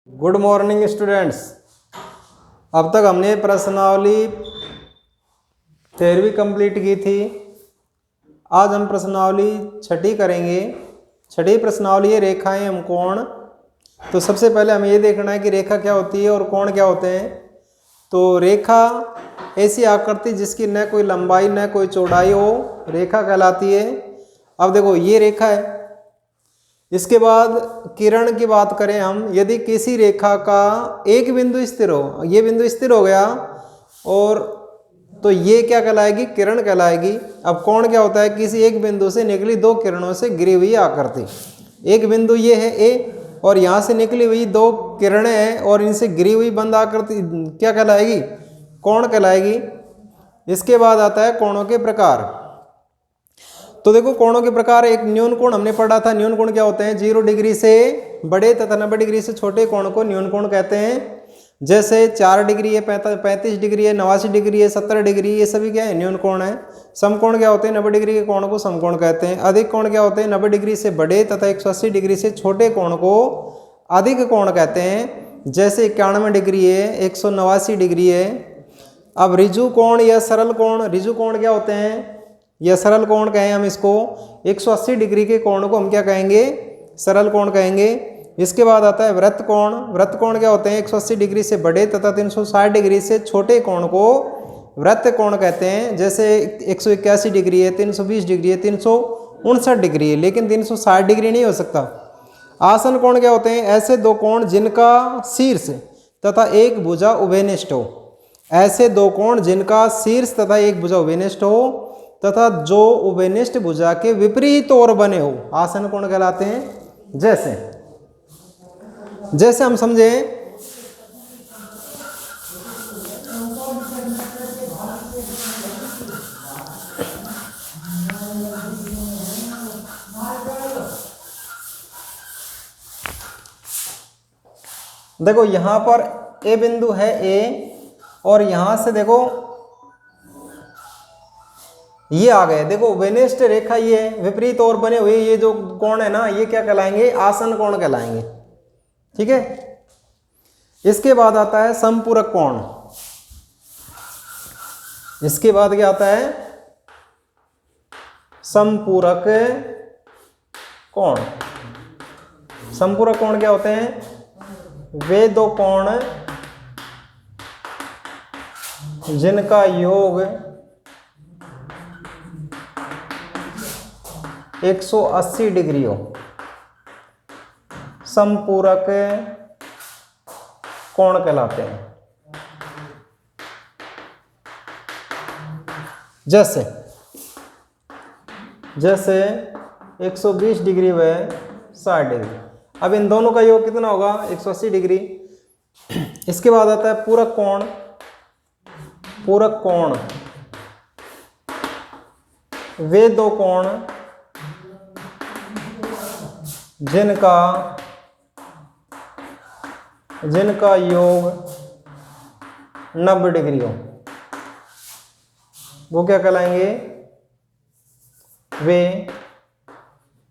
Good morning students. अब तक हमने प्रश्नावली 13वीं कंप्लीट की थी। आज हम प्रश्नावली 6ठी करेंगे। 6ठी प्रश्नावली है रेखाएं एवं कोण। तो सबसे पहले हमें ये देखना है कि रेखा क्या होती है और कोण क्या होते हैं। तो रेखा ऐसी आकृति जिसकी न कोई लंबाई न कोई चौड़ाई हो, रेखा कहलाती है। अब देखो ये रेखा है। इसके बाद किरण की बात करें हम, यदि किसी रेखा का एक बिंदु स्थिर हो, ये बिंदु स्थिर हो गया और तो ये क्या कहलाएगी? किरण कहलाएगी। अब कोण क्या होता है? किसी एक बिंदु से निकली दो किरणों से गिरी हुई आकृति। एक बिंदु ये है ए और यहाँ से निकली हुई दो किरणें हैं और इनसे गिरी हुई बंद आकृति क्या कहलाएगी? कोण कहलाएगी। इसके बाद आता है कोणों के प्रकार। तो देखो कोणों के प्रकार, एक न्यून कोण हमने पढ़ा था। न्यून कोण क्या होते हैं? 0 डिग्री से बड़े तथा 90 डिग्री से छोटे कोण को न्यून कोण कहते हैं। जैसे 4 डिग्री है, 35 डिग्री है, 89 डिग्री है, 70 डिग्री, ये सभी क्या है? न्यून कोण है। समकोण क्या होते हैं? 90 डिग्री के कोण को समकोण कहते हैं। अधिक कोण क्या होते हैं? 90 डिग्री से बड़े तथा 180 डिग्री से छोटे कोण को अधिक कोण कहते हैं। जैसे 91 डिग्री है, 189 डिग्री है। अब ऋजु कोण या सरल कोण, ऋजु कोण क्या होते हैं या सरल कोण कहें हम इसको। 180 डिग्री के कोण को हम क्या कहेंगे? सरल कोण कहेंगे। इसके बाद आता है वृत्त कोण। वृत्त कोण क्या होते हैं? 180 डिग्री से बड़े तथा 360 डिग्री से छोटे कोण को वृत्त कोण कहते हैं। जैसे 181 डिग्री है, 320 डिग्री है, 359 डिग्री है, लेकिन 360 डिग्री नहीं हो सकता। आसन कोण क्या होते हैं? ऐसे दो कोण जिनका शीर्ष तथा एक भुजा उभयनिष्ठ हो। ऐसे दो कोण जिनका शीर्ष तथा एक भुजा उभयनिष्ठ हो तथा जो उभयनिष्ठ भुजा के विपरीत ओर बने हो, आसन कोण कहलाते हैं। जैसे हम समझे, देखो यहां पर ए बिंदु है ए और यहां से देखो ये आ गए। देखो उभयनिष्ठ रेखा ये विपरीत ओर बने हुए ये जो कोण है ना, ये क्या कहलाएंगे? आसन कोण कहलाएंगे। ठीक है। इसके बाद आता है समपूरक कोण। इसके बाद क्या आता है? समपूरक कोण। समपूरक कोण क्या होते हैं? वे दो कोण जिनका योग 180 डिग्री हो, समपूरक कोण कहलाते हैं। जैसे 120 डिग्री व 60 डिग्री। अब इन दोनों का योग कितना होगा? 180 डिग्री। इसके बाद आता है पूरक कोण। पूरक कोण वे दो कोण जिनका योग 90 डिग्री हो, वो क्या कहलाएंगे? वे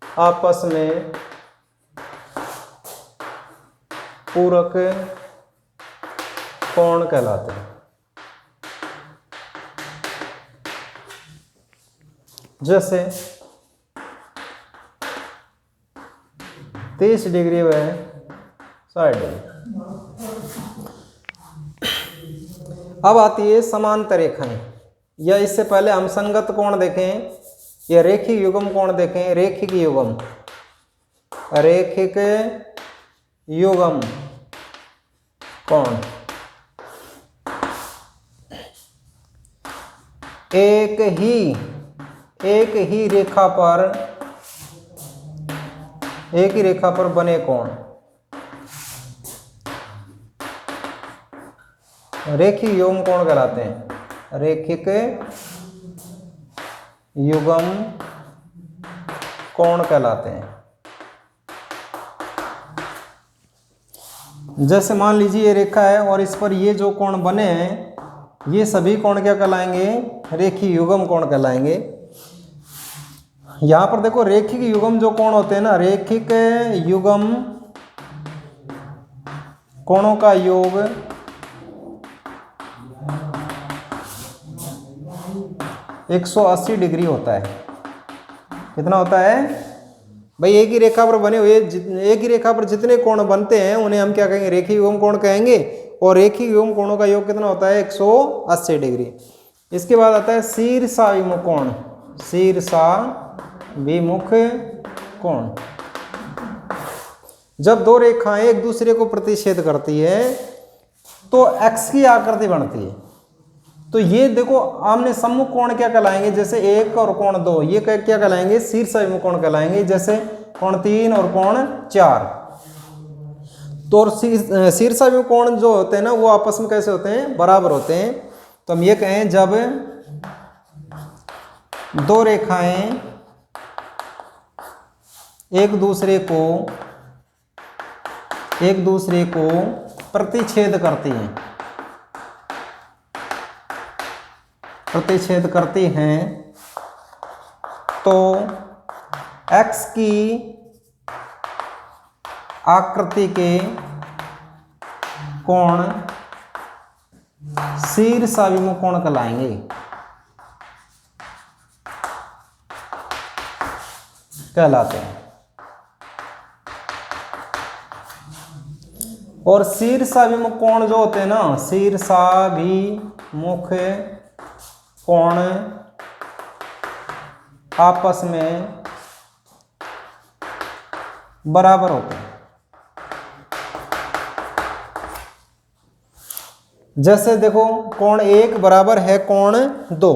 आपस में पूरक कोण कहलाते हैं। जैसे 30 डिग्री व 60 डिग्री। अब आती है समांतर रेखाएं, या इससे पहले हम संगत कोण देखें या रेखिक युग्म कोण देखें। रेखिक युग्म, रेखिक युग्म कोण एक ही रेखा पर बने कोण रेखिक युग्म कोण कहलाते हैं। रेखिक युग्म कोण कहलाते हैं। जैसे मान लीजिए ये रेखा है और इस पर ये जो कोण बने हैं, ये सभी कोण क्या कहलाएंगे? रेखिक युग्म कोण कहलाएंगे। यहां पर देखो रेखिक युग्म जो कोण होते हैं ना, रेखिक युग्म कोणों का योग 180 डिग्री होता है। कितना होता है भाई? एक ही रेखा पर बने हुए एक ही रेखा पर जितने कोण बनते हैं उन्हें हम क्या कहेंगे? रेखीय विलोम कोण कहेंगे। और रेखीय विलोम कोणों का योग कितना होता है? 180 डिग्री। इसके बाद आता है शीर्षाभिमुख कोण। शीर्षाभिमुख कोण, जब दो रेखाएं एक दूसरे को प्रतिच्छेद करती है तो एक्स की आकृति बनती है। तो ये देखो आमने सम्मुख कोण क्या कहलाएंगे? जैसे एक और कोण दो, ये क्या कहलाएंगे? शीर्षाभिमुख कोण कहलाएंगे। जैसे कोण 3 और कोण 4। तो शीर्षाभिमुख कोण जो होते हैं ना वो आपस में कैसे होते हैं? बराबर होते हैं। तो हम ये कहें जब दो रेखाएं एक दूसरे को प्रतिच्छेद करती हैं तो x की आकृति के कोण शीर्षाभिमुख कोण कहलाएंगे। कहलाते हैं। और शीर्षाभिमुख कोण जो होते हैं ना, शीर्षाभिमुख कोण आपस में बराबर होते हैं। जैसे देखो कोण 1 बराबर है कोण 2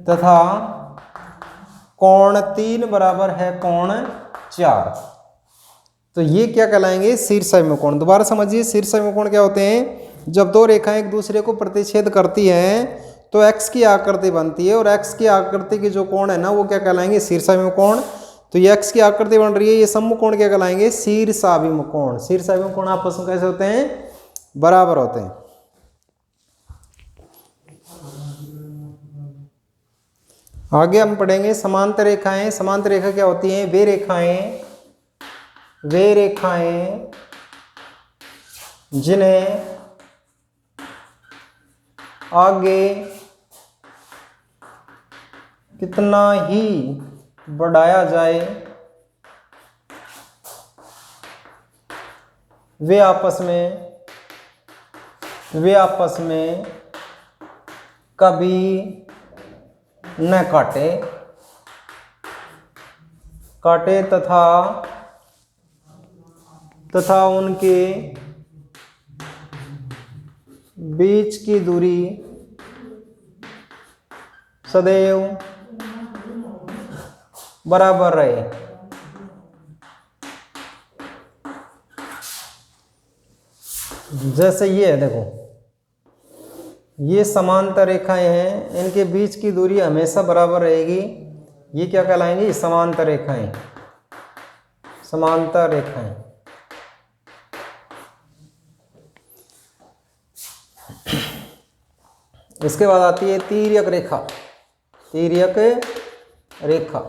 तथा कोण 3 बराबर है कोण 4। तो ये क्या कहलाएंगे? शीर्षाभिमुख कोण। दोबारा समझिए, शीर्षाभिमुख कोण क्या होते हैं? जब दो रेखाएं एक दूसरे को प्रतिच्छेद करती हैं तो x की आकृति बनती है और x की आकृति के जो कोण है ना वो क्या कहलाएंगे? शीर्षाभिमुख कोण। तो ये x की आकृति बन रही है, ये सम्मुख कोण क्या कहलाएंगे? शीर्षाभिमुख कोण। शीर्षाभिमुख कोण आपस में कैसे होते हैं? बराबर होते हैं। आगे हम पढ़ेंगे समांतर रेखाएं। समांतर रेखा क्या होती हैं? वे रेखाएं जिन्हें आगे कितना ही बढ़ाया जाए वे आपस में कभी न काटे तथा उनके बीच की दूरी सदैव बराबर रहे। जैसे ये है, देखो ये समांतर रेखाएं हैं, इनके बीच की दूरी हमेशा बराबर रहेगी। ये क्या कहलाएंगी? समांतर रेखाएं। समांतर रेखाएं। इसके बाद आती है तिर्यक रेखा। तिर्यक रेखा।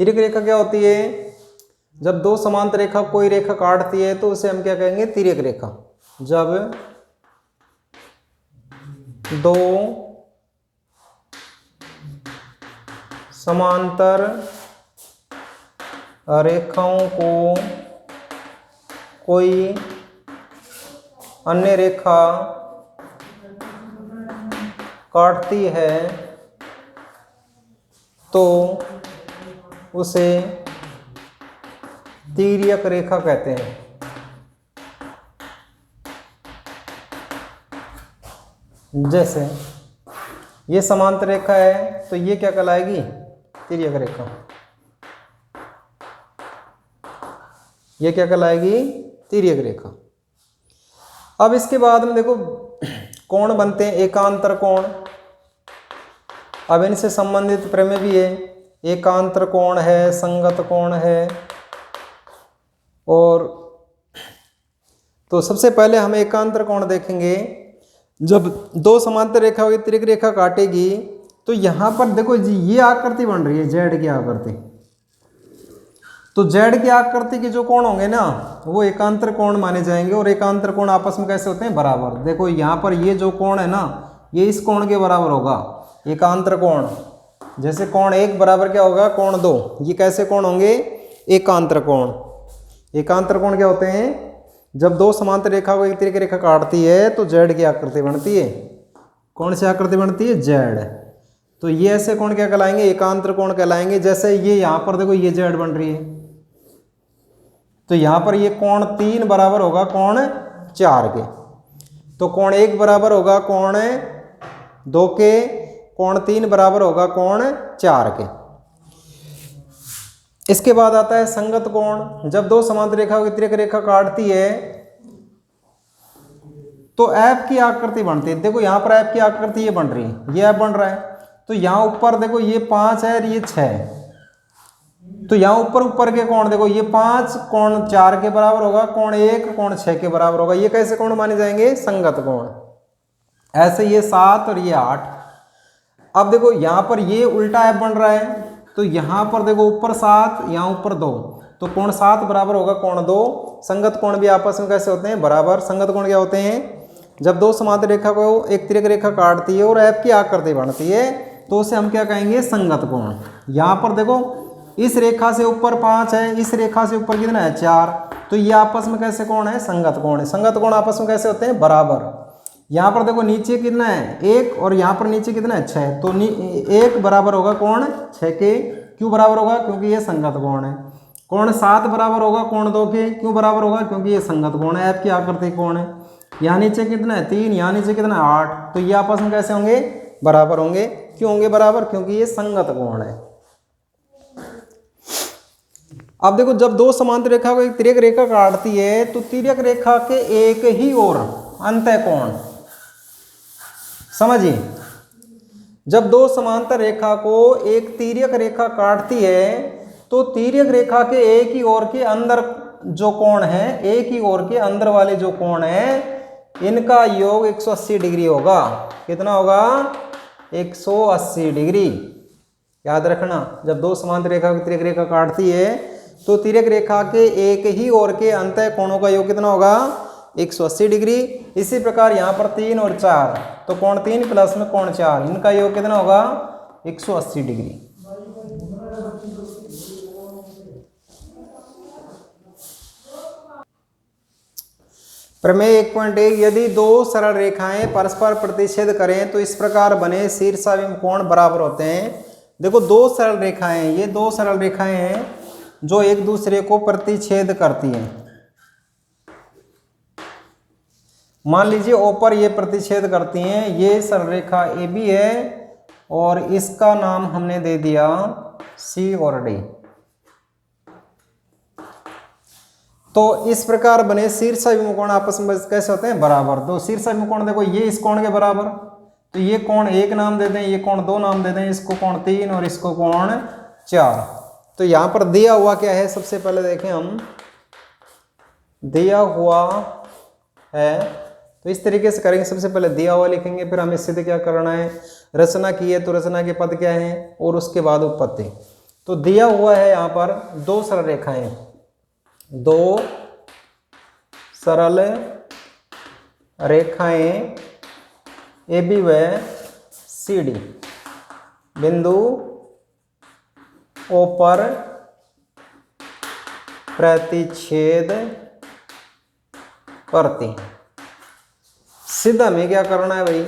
तिर्यक रेखा क्या होती है? जब दो समांतर रेखा कोई रेखा काटती है तो उसे हम क्या कहेंगे? तिर्यक रेखा। जब दो समांतर रेखाओं को कोई अन्य रेखा काटती है तो उसे तिर्यक रेखा कहते हैं। जैसे ये समांतर रेखा है तो ये क्या कहलाएगी? तिर्यक रेखा। ये क्या कहलाएगी? तिर्यक रेखा। अब इसके बाद में देखो कोण बनते हैं एकांतर कोण। अब इनसे संबंधित प्रमेय भी है। एकांतर कोण है, संगत कोण है। और तो सबसे पहले हम एकांतर कोण देखेंगे। जब दो समांतर रेखा होगी, तिर्यक रेखा काटेगी तो यहाँ पर देखो जी ये आकृति बन रही है, जेड की आकृति। तो जेड की आकृति के जो कोण होंगे ना वो एकांतर कोण माने जाएंगे, और एकांतर कोण आपस में कैसे होते हैं? बराबर। देखो यहाँ पर ये जो कोण है ना ये इस कोण के बराबर होगा, एकांतर कोण। जैसे कोण 1 बराबर क्या होगा? कोण 2। ये कैसे कोण होंगे? एकांतर कोण। एकांतर कोण क्या होते हैं? जब दो समांतर रेखा को एक तिर्यक रेखा काटती है तो जेड की आकृति बनती है। कौन सी आकृति बनती है? जेड। तो ये ऐसे कोण क्या कहलाएंगे? एकांतर कोण कहलाएंगे। जैसे ये यहाँ पर देखो ये जेड बन रही है, तो यहाँ पर ये कोण 3 बराबर होगा कोण 4 के। तो कोण 1 बराबर होगा कोण 2 के, कोण 3 बराबर होगा कोण 4 के। इसके बाद आता है संगत कोण। जब दो समांतर रेखाओं की तिर्यक रेखा काटती है तो एफ की आकृति बनती है। देखो यहाँ पर एफ की आकृति ये बन रही है, ये एफ बन रहा है। तो यहाँ ऊपर देखो ये 5 है और ये 6 है, तो यहाँ ऊपर के कोण देखो ये 5 कोण 4 के बराबर होगा, कोण 1 कोण 6 के बराबर होगा। ये कैसे कोण माने जाएंगे? संगत कोण। ऐसे ये 7 और ये 8। अब देखो यहाँ पर ये उल्टा एफ बन रहा है, तो यहाँ पर देखो ऊपर 7 यहाँ ऊपर 2, तो कोण 7 बराबर होगा कोण 2। संगत कोण भी आपस में कैसे होते हैं? बराबर। संगत कोण क्या होते हैं? जब दो समांतर रेखा को एक तिर्यक रेखा काटती है और एफ की आकृति बनती है तो उसे हम क्या कहेंगे? संगत कोण। यहाँ पर देखो इस रेखा से ऊपर 5 है, इस रेखा से ऊपर कितना है? 4, तो ये आपस में कैसे कोण है? संगत कोण है। संगत कोण आपस में कैसे होते हैं? बराबर। यहाँ पर देखो नीचे कितना है? 1, और यहाँ पर नीचे कितना है? 6, तो 1 बराबर होगा कोण 6 के। क्यों बराबर होगा? क्योंकि ये संगत कोण है। कोण 7 बराबर होगा कोण 2 के। क्यों बराबर होगा? क्योंकि ये संगत कोण है, एफ की आकृति कोण है। यहाँ नीचे कितना है? 3, यहाँ नीचे कितना है? 8, तो ये आपस में कैसे होंगे? बराबर होंगे। क्यों होंगे बराबर? क्योंकि ये संगत कोण है। अब देखो जब दो समांतर रेखा को एक तिर्यक रेखा काटती है तो तिर्यक रेखा के एक ही ओर अंतःकोण, समझिए, जब दो समांतर रेखा को एक तिर्यक रेखा काटती है तो तिर्यक रेखा के एक ही ओर के अंदर जो कोण है, एक ही ओर के अंदर वाले जो कोण है इनका योग 180 डिग्री होगा। कितना होगा? 180 डिग्री। याद रखना, जब दो समांतर रेखा की तिर्यक रेखा काटती है तो तिर्यक रेखा के एक ही ओर के अंतः कोणों का योग कितना होगा? 180 डिग्री। इसी प्रकार यहाँ पर 3 और 4, तो कोण 3 प्लस में कोण 4, इनका योग कितना होगा? 180 डिग्री। प्रमेय 1.1 यदि दो सरल रेखाएं परस्पर प्रतिच्छेद करें तो इस प्रकार बने शीर्षाभिमुख कोण बराबर होते हैं। देखो दो सरल रेखाएं, ये दो सरल रेखाएं हैं जो एक दूसरे को प्रतिच्छेद करती हैं। मान लीजिए O पर ये प्रतिच्छेद करती हैं, ये सरल रेखा AB है और इसका नाम हमने दे दिया C और D। तो इस प्रकार बने शीर्षाभिमुख कोण आपस में कैसे होते हैं? बराबर। तो शीर्षाभिमुख कोण देखो ये इस कोण के बराबर, तो ये कोण 1 नाम दे दें, ये कोण 2 नाम दे दें, इसको कोण 3 और इसको कोण 4। तो यहाँ पर दिया हुआ क्या है? सबसे पहले देखें हम, दिया हुआ है तो इस तरीके से करेंगे। सबसे पहले दिया हुआ लिखेंगे, फिर हमें सीधे क्या करना है? रचना की है तो रचना के पद क्या है और उसके बाद उत्पत्ति। तो दिया हुआ है यहाँ पर दो सरल रेखाएं, दो सरल रेखाएं AB व CD बिंदु O पर प्रतिच्छेद करती। सिद्ध हमें क्या करना है भाई?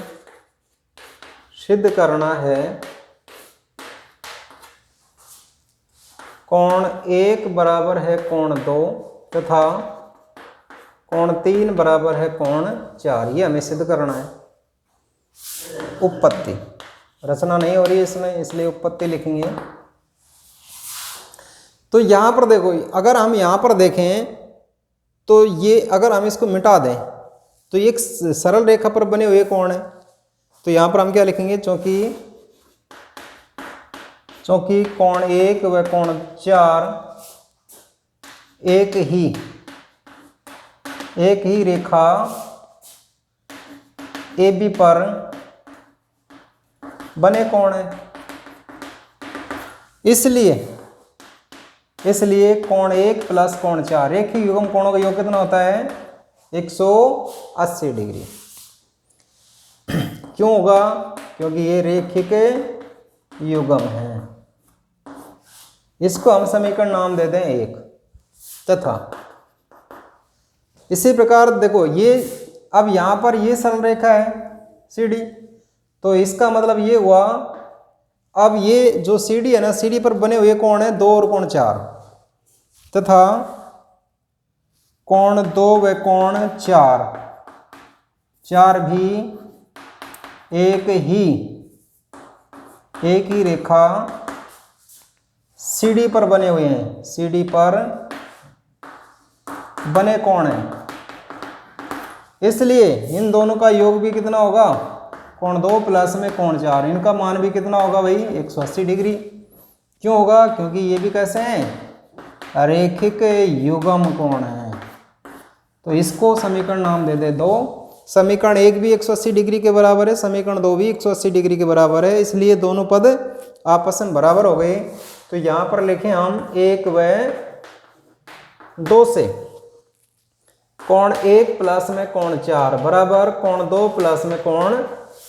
सिद्ध करना है कोण 1 बराबर है कोण 2 तथा कोण 3 बराबर है कोण 4। ये हमें सिद्ध करना है। उत्पत्ति, रचना नहीं हो रही है इसमें, इसलिए उत्पत्ति लिखेंगे। तो यहां पर देखो, अगर हम यहां पर देखें तो ये अगर हम इसको मिटा दें तो ये एक सरल रेखा पर बने हुए कोण है। तो यहां पर हम क्या लिखेंगे? चूंकि कोण 1 व कोण 4 एक ही रेखा AB पर बने कोण है, इसलिए इसलिए कोण 1 प्लस कोण 4, रेखिक युग्म कोणों का योग कितना होता है 180 डिग्री। क्यों होगा? क्योंकि ये रेखिक युग्म है। इसको हम समीकरण नाम देते हैं 1। तथा इसी प्रकार देखो ये अब यहां पर ये सरल रेखा है CD, तो इसका मतलब ये हुआ अब ये जो CD है ना, CD पर बने हुए कोण है 2 और कोण 4, तथा कोण 2 व कोण 4 भी एक ही रेखा CD पर बने हुए हैं, CD पर बने कोण है, इसलिए इन दोनों का योग भी कितना होगा कोण 2 प्लस में कोण 4, इनका मान भी कितना होगा भाई 180 डिग्री। क्यों होगा? क्योंकि ये भी कैसे हैं रेखिक युग्म कोण है। तो इसको समीकरण नाम दे दे 2। समीकरण 1 भी 180 डिग्री के बराबर है, समीकरण 2 भी 180 डिग्री के बराबर है, इसलिए दोनों पद आपस में बराबर हो गए। तो यहां पर लिखें हम 1 व 2 से कोण 1 प्लस में कोण 4 बराबर कोण 2 प्लस में कोण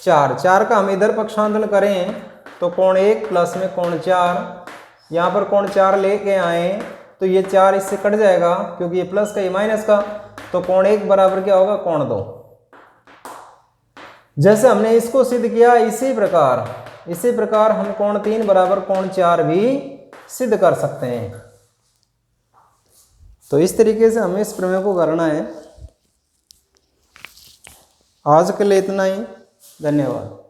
4 का हम इधर पक्षांतरण करें तो कोण 1 प्लस में कोण 4, यहाँ पर कोण 4 लेके आए तो ये 4 इससे कट जाएगा क्योंकि ये प्लस का ये माइनस का, तो कोण 1 बराबर क्या होगा कोण 2। जैसे हमने इसको सिद्ध किया इसी प्रकार हम कोण 3 बराबर कोण 4 भी सिद्ध कर सकते हैं। तो इस तरीके से हमें इस प्रमेय को करना है। आज के लिए इतना ही, धन्यवाद।